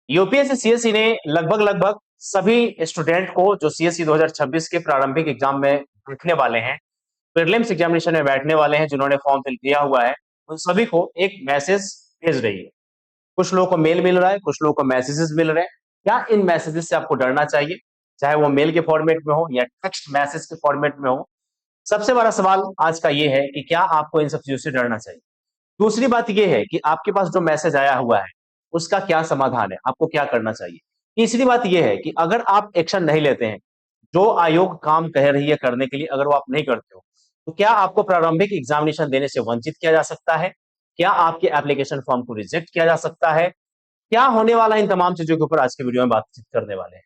UPSC CSC ने लगभग लगभग सभी स्टूडेंट को जो सीएससी 2026 के प्रारंभिक एग्जाम में बैठने वाले हैं, प्रीलिम्स एग्जामिनेशन में बैठने वाले हैं, जिन्होंने फॉर्म फिल किया हुआ है, उन सभी को एक मैसेज भेज रही है। कुछ लोगों को मेल मिल रहा है, कुछ लोगों को मैसेजेस मिल रहे हैं। क्या इन मैसेजेस से आपको डरना चाहिए, चाहे वो मेल के फॉर्मेट में हो या टेक्स्ट मैसेज के फॉर्मेट में हो? सबसे बड़ा सवाल आज का ये है कि क्या आपको इन सब चीजों से डरना चाहिए। दूसरी बात यह है कि आपके पास जो मैसेज आया हुआ है उसका क्या समाधान है, आपको क्या करना चाहिए। तीसरी बात यह है कि अगर आप एक्शन नहीं लेते हैं, जो आयोग काम कह रही है करने के लिए, अगर वो आप नहीं करते हो, तो क्या आपको प्रारंभिक एग्जामिनेशन देने से वंचित किया जा सकता है? क्या आपके एप्लीकेशन फॉर्म को रिजेक्ट किया जा सकता है? क्या होने वाला है, इन तमाम चीजों के ऊपर आज के वीडियो में बातचीत करने वाले हैं।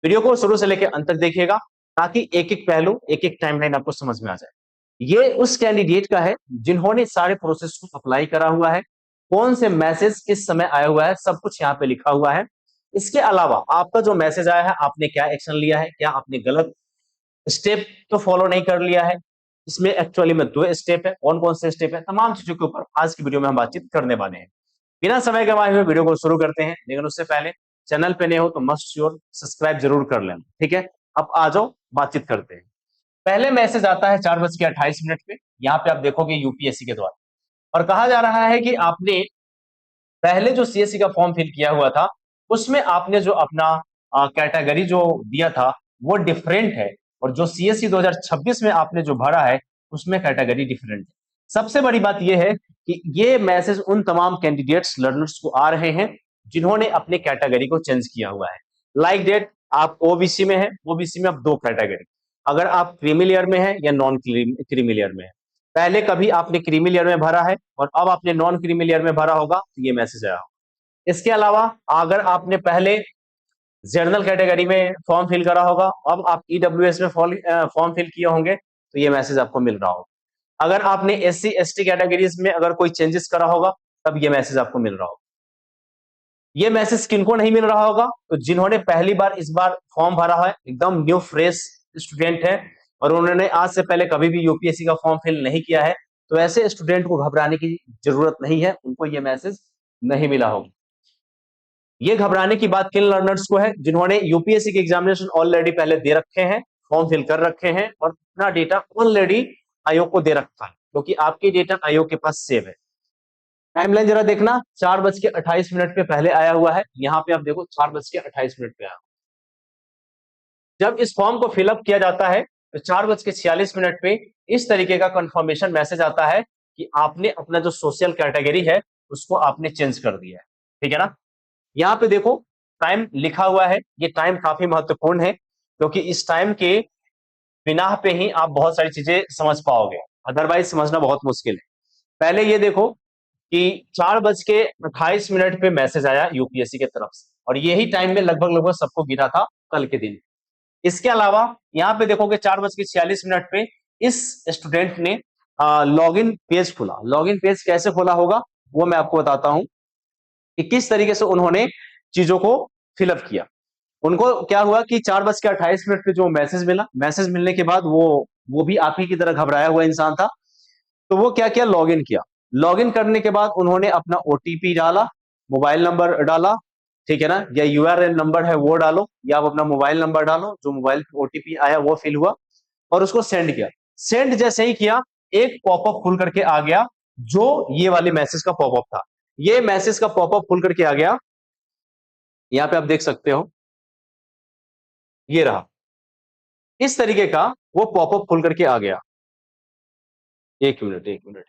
वीडियो को शुरू से लेकर अंत तक देखिएगा, ताकि एक एक पहलू, एक एक टाइमलाइन आपको समझ में आ जाए। ये उस कैंडिडेट का है जिन्होंने सारे प्रोसेस को अप्लाई करा हुआ है, कौन से मैसेज किस समय आया हुआ है, सब कुछ यहाँ पे लिखा हुआ है। इसके अलावा आपका जो मैसेज आया है, आपने क्या एक्शन लिया है, क्या आपने गलत स्टेप तो फॉलो नहीं कर लिया है। इसमें एक्चुअली में 2 स्टेप है, कौन कौन से स्टेप है, तमाम चीजों के ऊपर आज की वीडियो में हम बातचीत करने वाले हैं। बिना समय गवाए हुए वीडियो को शुरू करते हैं, लेकिन उससे पहले चैनल पे नए हो तो मस्ट श्योर सब्सक्राइब जरूर कर लेना, ठीक है। अब आ जाओ, बातचीत करते हैं। पहले मैसेज आता है 4:28 पे, यहाँ पे आप देखोगे यूपीएससी के द्वारा, और कहा जा रहा है कि आपने पहले जो सीएससी का फॉर्म फिल किया हुआ था, उसमें आपने जो अपना कैटेगरी जो दिया था वो डिफरेंट है, और जो सीएससी 2026 में आपने जो भरा है उसमें कैटेगरी डिफरेंट है। सबसे बड़ी बात यह है कि ये मैसेज उन तमाम कैंडिडेट्स लर्नर्स को आ रहे हैं जिन्होंने अपने कैटेगरी को चेंज किया हुआ है। लाइक डेट, आप ओबीसी में है, ओबीसी में आप 2 कैटेगरी, अगर आप क्रीमी लेयर में है या नॉन क्रीमी लेयर में है। पहले कभी आपने क्रीमी लेयर में भरा है और अब आपने नॉन क्रीमी लेयर में भरा होगा तो ये मैसेज आया होगा। इसके अलावा अगर आपने पहले जनरल कैटेगरी में फॉर्म फिल करा होगा, अब आप ईडब्ल्यूएस में फॉर्म फिल किए होंगे तो ये मैसेज आपको मिल रहा होगा। अगर आपने एससी एसटी कैटेगरीज में अगर कोई चेंजेस करा होगा तब ये मैसेज आपको मिल रहा होगा। ये मैसेज किनको नहीं मिल रहा होगा? तो जिन्होंने पहली बार इस बार फॉर्म भरा है, एकदम न्यू फ्रेश स्टूडेंट है, और उन्होंने आज से पहले कभी भी यूपीएससी का फॉर्म फिल नहीं किया है, तो ऐसे स्टूडेंट को घबराने की जरूरत नहीं है, उनको ये मैसेज नहीं मिला होगा। ये घबराने की बात किन लर्नर्स को है? जिन्होंने यूपीएससी के एग्जामिनेशन ऑलरेडी पहले दे रखे हैं, फॉर्म फिल कर रखे हैं और अपना डेटा ऑलरेडी आयोग को दे रखा है, क्योंकि आपकी डेटा आयोग के पास सेव है। टाइमलाइन जरा देखना, 4:28 पे पहले आया हुआ है, यहाँ पे आप देखो 4:28 पे आया। जब इस फॉर्म को फिलअप किया जाता है तो 4:46 पे इस तरीके का कंफर्मेशन मैसेज आता है कि आपने अपना जो सोशल कैटेगरी है उसको आपने चेंज कर दिया है, ठीक है ना। यहाँ पे देखो टाइम लिखा हुआ है, ये टाइम काफी महत्वपूर्ण है, क्योंकि इस टाइम के बिना पे ही आप बहुत सारी चीजें समझ पाओगे, अदरवाइज समझना बहुत मुश्किल है। पहले ये देखो कि 4:28 पे मैसेज आया यूपीएससी के तरफ से, और यही टाइम में लगभग लगभग सबको गिरा था कल के दिन। इसके अलावा यहाँ पे देखोगे 4:46 पे इस स्टूडेंट ने लॉगिन पेज खोला। लॉगिन पेज कैसे खोला होगा वो मैं आपको बताता हूं कि किस तरीके से उन्होंने चीजों को फिलअप किया। उनको क्या हुआ कि 4:28 पे जो मैसेज मिला, मैसेज मिलने के बाद वो भी आप ही की तरह घबराया हुआ इंसान था, तो वो क्या किया, लॉगिन किया। लॉगिन करने के बाद उन्होंने अपना ओटीपी डाला, मोबाइल नंबर डाला, ठीक है ना, या यूआरएल नंबर है वो डालो, या आप अपना मोबाइल नंबर डालो, जो मोबाइल ओटीपी आया वो फिल हुआ, और उसको सेंड किया। सेंड जैसे ही किया, एक पॉपअप खुल करके आ गया, जो ये वाले मैसेज का पॉपअप था। ये मैसेज का पॉपअप खुल करके आ गया, यहाँ पे आप देख सकते हो, ये रहा, इस तरीके का वो पॉपअप खुल करके आ गया। एक मिनट, एक मिनट,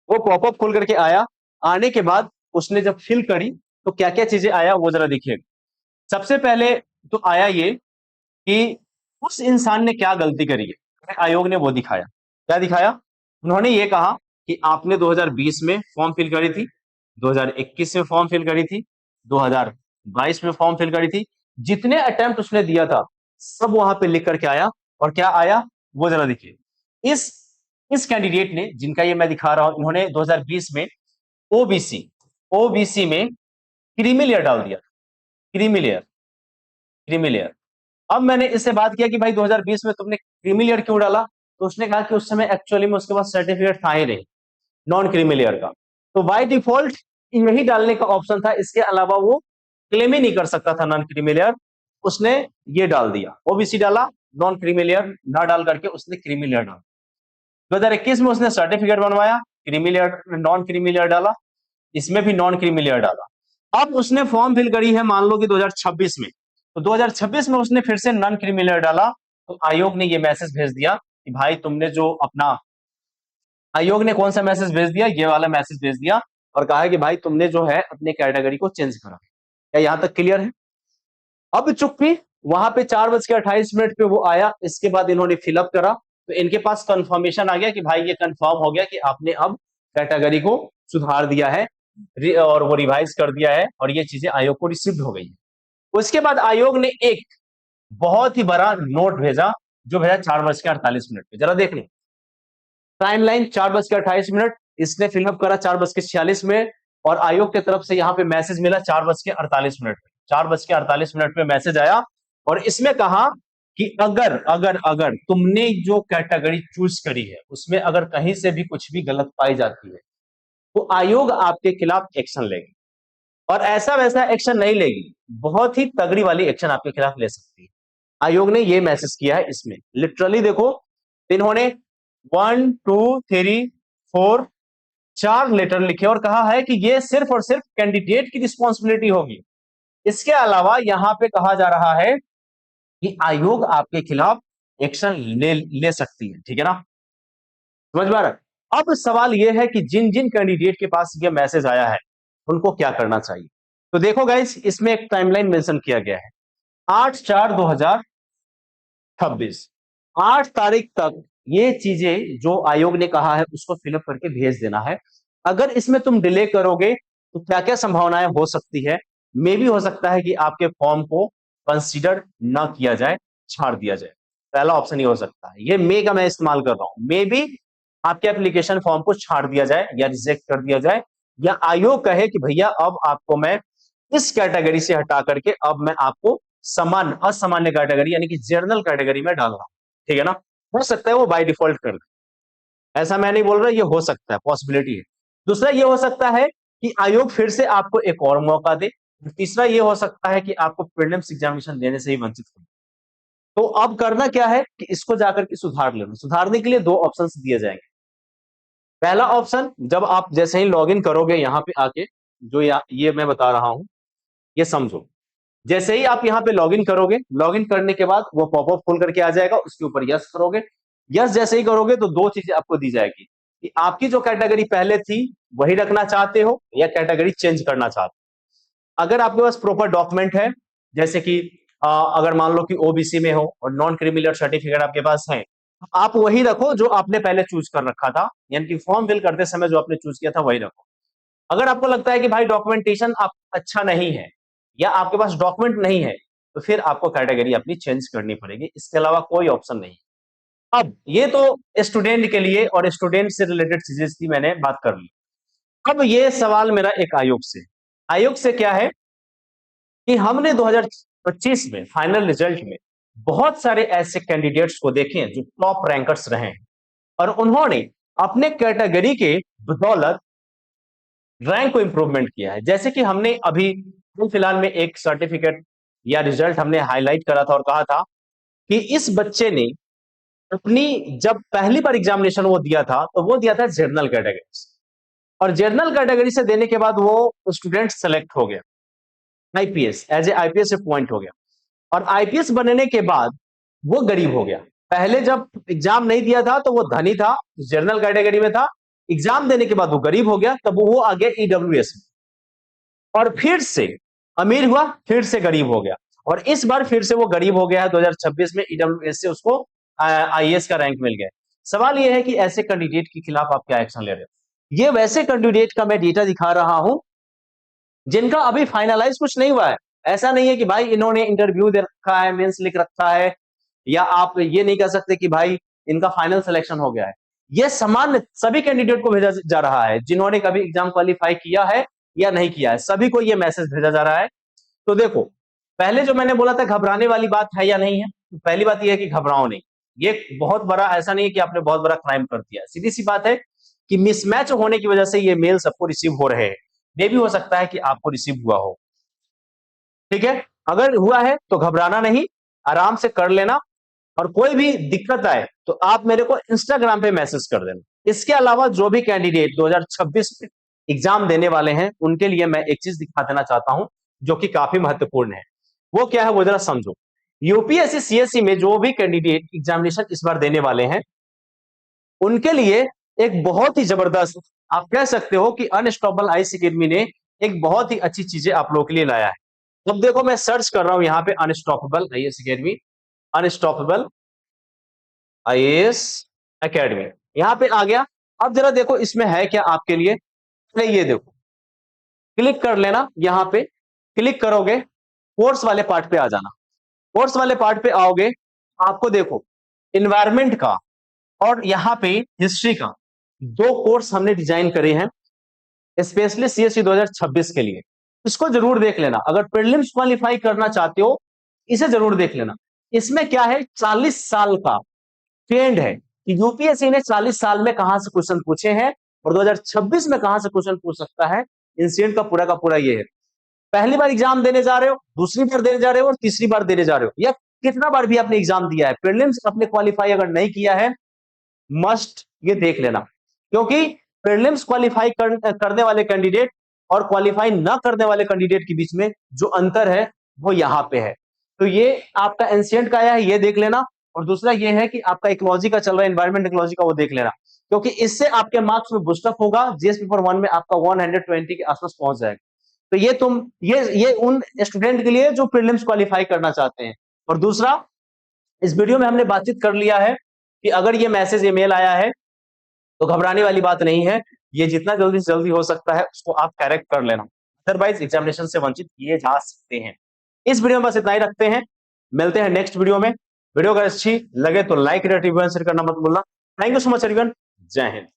वो पॉपअप खुल करके आया। आने के बाद उसने जब फिल करी तो क्या क्या चीजें आया वो जरा देखिए। सबसे पहले तो आया ये कि उस इंसान ने क्या गलती करी है, आयोग ने वो दिखाया। क्या दिखाया? उन्होंने ये कहा कि आपने 2020 में फॉर्म फिल करी थी, 2021 में फॉर्म फिल करी थी, 2022 में फॉर्म फिल करी थी, जितने अटेम्प्ट उसने दिया था सब वहां पे लिख करके आया। और क्या आया वो जरा देखिए। इस इस कैंडिडेट ने, जिनका ये मैं दिखा रहा हूं, इन्होंने 2020 में ओबीसी ओबीसी में क्रीमी लेयर डाल दिया। Creamy layer, creamy layer. अब मैंने इससे बात किया कि भाई 2020 में तुमने क्रीमी लेयर क्यों डाला, तो उसने कहा कि उस समय एक्चुअली में उसके पास सर्टिफिकेट था ही नहीं नॉन क्रीमी लेयर का, तो बाय डिफॉल्ट यही डालने का ऑप्शन था, इसके अलावा वो क्लेम ही नहीं कर सकता था नॉन क्रीमी लेयर, उसने ये डाल दिया, ओबीसी डाला, नॉन क्रीमी लेयर ना डाल करके उसने क्रीमी लेयर डाला। 2021 में उसने सर्टिफिकेट बनवाया, creamy layer non creamy layer डाला, इसमें भी नॉन क्रीमी लेयर डाला। अब उसने फॉर्म फिल करी है मान लो कि 2026 में, तो 2026 में उसने फिर से नॉन क्रीमी लेयर डाला, तो आयोग ने ये मैसेज भेज दिया कि भाई तुमने जो अपना, आयोग ने कौन सा मैसेज भेज दिया, ये वाला मैसेज भेज दिया और कहा है कि भाई तुमने जो है अपने कैटेगरी को चेंज करा। क्या यहां तक क्लियर है? अब चुप्पी, वहां पे 4:28 पे वो आया, इसके बाद इन्होंने फिलअप करा, तो इनके पास कंफर्मेशन आ गया कि भाई ये कंफर्म हो गया कि आपने अब कैटेगरी को सुधार दिया है और वो रिवाइज कर दिया है और ये चीजें आयोग को रिसीव हो गई है। उसके बाद आयोग ने एक बहुत ही बड़ा नोट भेजा, जो भेजा 4:48 पे, जरा देख लें टाइमलाइन। 4:28, इसने फिलअप करा 4:46 में और आयोग की तरफ से यहाँ पे मैसेज मिला 4:48 पे। 4:48 पे मैसेज आया और इसमें कहा कि अगर अगर अगर तुमने जो कैटेगरी चूज करी है उसमें अगर कहीं से भी कुछ भी गलत पाई जाती है तो आयोग आपके खिलाफ एक्शन लेगी, और ऐसा वैसा एक्शन नहीं लेगी, बहुत ही तगड़ी वाली एक्शन आपके खिलाफ ले सकती है। आयोग ने ये मैसेज किया है इसमें, लिटरली देखो इन्होंने 1 2 3 4 4 लेटर लिखे और कहा है कि ये सिर्फ और सिर्फ कैंडिडेट की रिस्पॉन्सिबिलिटी होगी। इसके अलावा यहां पे कहा जा रहा है कि आयोग आपके खिलाफ एक्शन ले सकती है, ठीक है ना, समझ में आ रहा है? अब सवाल यह है कि जिन जिन कैंडिडेट के पास ये मैसेज आया है उनको क्या करना चाहिए। तो देखो गाइस, इसमें एक टाइमलाइन मेंशन किया गया है, 8/4/2026, 8 तारीख तक ये चीजें जो आयोग ने कहा है उसको फिलअप करके भेज देना है। अगर इसमें तुम डिले करोगे तो क्या क्या संभावनाएं हो सकती है, मे भी हो सकता है कि आपके फॉर्म को कंसीडर ना किया जाए, छाड़ दिया जाए। पहला ऑप्शन ये हो सकता है, ये मे का मैं इस्तेमाल कर रहा हूं, मे भी आपके एप्लीकेशन फॉर्म को छाड़ दिया जाए या रिजेक्ट कर दिया जाए, या आयोग कहे कि भैया अब आपको मैं इस कैटेगरी से हटा करके अब मैं आपको सामान्य असामान्य कैटेगरी यानी कि जनरल कैटेगरी में डाल रहा हूं, ठीक है ना। हो सकता है वो बाय डिफॉल्ट कर दे, ऐसा मैं नहीं बोल रहा, ये हो सकता है, पॉसिबिलिटी है। दूसरा ये हो सकता है कि आयोग फिर से आपको एक और मौका दे। तीसरा ये हो सकता है कि आपको प्रीलिम्स एग्जामिनेशन देने से ही वंचित कर। तो अब करना क्या है कि इसको जाकर के सुधार लेना। सुधारने के लिए दो ऑप्शंस दिए जाएंगे। पहला ऑप्शन, जब आप जैसे ही लॉगिन करोगे यहाँ पे आके, जो ये मैं बता रहा हूं ये समझो, जैसे ही आप यहाँ पे लॉगिन करोगे, लॉगिन करने के बाद वो पॉपअप खोल करके आ जाएगा, उसके ऊपर यस करोगे। यस जैसे ही करोगे तो दो चीजें आपको दी जाएगी कि आपकी जो कैटेगरी पहले थी वही रखना चाहते हो या कैटेगरी चेंज करना चाहते हो। अगर आपके पास प्रॉपर डॉक्यूमेंट है, जैसे कि अगर मान लो कि ओबीसी में हो और नॉन क्रिमिनल सर्टिफिकेट आपके पास है, आप वही रखो जो आपने पहले चूज कर रखा था, यानी कि फॉर्म फिल करते समय जो आपने चूज किया था वही रखो। अगर आपको लगता है कि भाई डॉक्यूमेंटेशन आप अच्छा नहीं है या आपके पास डॉक्यूमेंट नहीं है, तो फिर आपको कैटेगरी अपनी चेंज करनी पड़ेगी, इसके अलावा कोई ऑप्शन नहीं। अब ये तो स्टूडेंट के लिए और स्टूडेंट से रिलेटेड चीजें की मैंने बात कर ली। अब ये सवाल मेरा एक आयोग से, आयोग से क्या है कि हमने 2025 में फाइनल रिजल्ट में बहुत सारे ऐसे कैंडिडेट्स को देखे हैं जो टॉप रैंकर्स रहे हैं और उन्होंने अपने कैटेगरी के बदौलत रैंक को इंप्रूवमेंट किया है। जैसे कि हमने अभी फिलहाल में एक सर्टिफिकेट या रिजल्ट हमने हाईलाइट करा था और कहा था कि इस बच्चे ने अपनी जब पहली बार एग्जामिनेशन वो दिया था तो वो दिया था जनरल कैटेगरी से, और जनरल कैटेगरी से देने के बाद वो स्टूडेंट सेलेक्ट हो गया IPS, as a IPS appoint हो गया, और आईपीएस बनने के बाद वो गरीब हो गया। पहले जब एग्जाम नहीं दिया था तो वो धनी था, जनरल कैटेगरी में था, एग्जाम देने के बाद वो गरीब हो गया, तब वो आ गया ईडब्ल्यूएस में, और फिर से अमीर हुआ, फिर से गरीब हो गया, और इस बार फिर से वो गरीब हो गया है 2026 में, ईडब्ल्यूएस से उसको आईएएस का रैंक मिल गया। सवाल ये है कि ऐसे कैंडिडेट के खिलाफ आप क्या एक्शन ले रहे हो। ये वैसे कैंडिडेट का मैं डेटा दिखा रहा हूं जिनका अभी फाइनलाइज कुछ नहीं हुआ है। ऐसा नहीं है कि भाई इन्होंने इंटरव्यू दे रखा है, मेंस लिख रखा है, या आप ये नहीं कह सकते कि भाई इनका फाइनल सिलेक्शन हो गया है। ये सामान्य सभी कैंडिडेट को भेजा जा रहा है जिन्होंने कभी एग्जाम क्वालिफाई किया है या नहीं किया है, सभी को ये मैसेज भेजा जा रहा है। तो देखो, पहले जो मैंने बोला था घबराने वाली बात है या नहीं है, तो पहली बात यह है कि घबराओ नहीं। ये बहुत बड़ा ऐसा नहीं है कि आपने बहुत बड़ा क्राइम कर दिया, सीधी सी बात है कि मिसमैच होने की वजह से ये मेल सबको रिसीव हो रहे हैं। ये भी हो सकता है कि आपको रिसीव हुआ हो। ठीक है, अगर हुआ है तो घबराना नहीं, आराम से कर लेना, और कोई भी दिक्कत आए तो आप मेरे को इंस्टाग्राम पे मैसेज कर देना। इसके अलावा जो भी कैंडिडेट 2026 में एग्जाम देने वाले हैं, उनके लिए मैं एक चीज दिखा देना चाहता हूं जो कि काफी महत्वपूर्ण है। वो क्या है, वो जरा समझो। यूपीएससी सीएससी में जो भी कैंडिडेट एग्जामिनेशन इस बार देने वाले हैं, उनके लिए एक बहुत ही जबरदस्त, आप कह सकते हो कि अनस्टॉपेबल आईएएस एकेडमी ने एक बहुत ही अच्छी चीजें आप लोगों के लिए लाया है। अब देखो मैं सर्च कर रहा हूं यहाँ पे unstoppable IAS academy, unstoppable IAS academy, यहाँ पे आ गया। अब जरा देखो इसमें है क्या आपके लिए, ये देखो, क्लिक कर लेना। यहाँ पे क्लिक करोगे, कोर्स वाले पार्ट पे आ जाना। कोर्स वाले पार्ट पे आओगे, आपको देखो इन्वायरमेंट का और यहाँ पे हिस्ट्री का दो कोर्स हमने डिजाइन करे हैं स्पेशली सीएससी 2026 के लिए। इसको जरूर देख लेना, अगर प्रीलिम्स क्वालिफाई करना चाहते हो इसे जरूर देख लेना। इसमें क्या है, 40 साल का ट्रेंड है कि यूपीएससी ने 40 साल में कहां से क्वेश्चन पूछे हैं और 2026 में कहां से क्वेश्चन पूछ सकता है। इंसिडेंट का पूरा ये है, पहली बार एग्जाम देने जा रहे हो, दूसरी बार देने जा रहे हो और तीसरी बार देने जा रहे हो, या कितना बार भी आपने एग्जाम दिया है, प्रीलिम्स अपने क्वालिफाई अगर नहीं किया है, मस्ट ये देख लेना। क्योंकि प्रीलिम्स क्वालिफाई करने वाले कैंडिडेट और क्वालिफाई ना करने वाले कैंडिडेट के बीच में जो अंतर है वो यहां पे है। तो ये आपका एंशिएंट का आया है, ये देख लेना। और दूसरा ये है कि आपका इकोलॉजी का चल रहा है, एनवायरमेंट इकोलॉजी का, वो देख लेना, क्योंकि इससे आपके मार्क्स में बूस्टअप होगा। जीएस पेपर 1 में आपका 120 के आसपास पहुंच जाएगा। तो ये उन स्टूडेंट के लिए जो प्रीलिम्स क्वालिफाई करना चाहते हैं। और दूसरा, इस वीडियो में हमने बातचीत कर लिया है कि अगर ये मैसेज ईमेल आया है तो घबराने वाली बात नहीं है, ये जितना जल्दी से जल्दी हो सकता है उसको आप करेक्ट कर लेना, अदरवाइज एग्जामिनेशन से वंचित किए जा सकते हैं। इस वीडियो में बस इतना ही रखते हैं, मिलते हैं नेक्स्ट वीडियो में। वीडियो अगर अच्छी लगे तो लाइक, शेयर करना मत भूलना। Thank you so much everyone, जय हिंद।